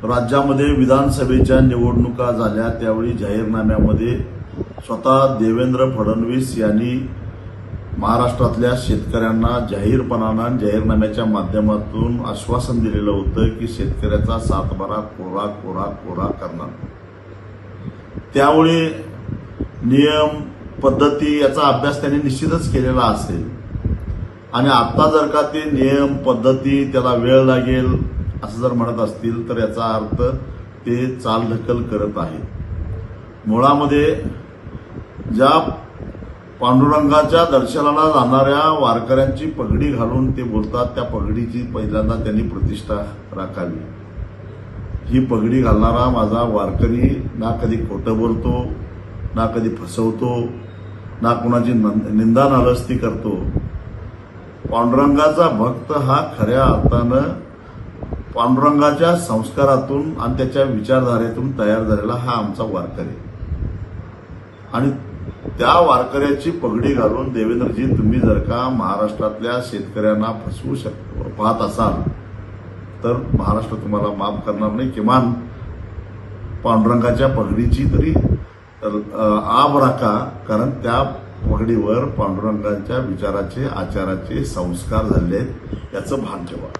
राज्यामध्ये विधानसभेच्या निवडणुका झाल्या त्यावेळी जाहीरनाम्यामध्ये स्वतः देवेंद्र फडणवीस यांनी महाराष्ट्रातल्या शेतकऱ्यांना जाहीरपणानं जाहीरनाम्याच्या माध्यमातून आश्वासन दिलेलं होतं की शेतकऱ्याचा सातबारा कोरा कोरा कोरा करणार। त्यावेळी नियम पद्धती याचा अभ्यास त्यांनी निश्चितच केलेला असेल आणि आता जर का ते नियम पद्धती त्याला वेळ लागेल असं जर म्हणत असतील तर याचा अर्थ ते चालढकल करत आहेत। मुळामध्ये ज्या पांडुरंगाच्या दर्शनाला जाणाऱ्या वारकऱ्यांची पगडी घालून ते बोलतात त्या पगडीची पहिल्यांदा त्यांनी प्रतिष्ठा राखावी। ही पगडी घालणारा माझा वारकरी ना कधी खोटं बोलतो, ना कधी फसवतो, ना कुणाची निंदा नालस्ती करतो। पांडुरंगाचा भक्त हा खऱ्या अर्थानं पांडुरंगाच्या संस्कारातून आणि त्याच्या विचारधारेतून तयार झालेला हा आमचा वारकरी आणि त्या वारकऱ्याची पगडी घालून देवेंद्रजी तुम्ही जर का महाराष्ट्रातल्या शेतकऱ्यांना फसवू पाहत असाल तर महाराष्ट्र तुम्हाला माफ करणार नाही। किमान पांडुरंगाच्या पगडीची तरी आब राखा, कारण त्या पगडीवर पांडुरंगाच्या विचाराचे आचाराचे संस्कार झाले आहेत याचं भान ठेवा।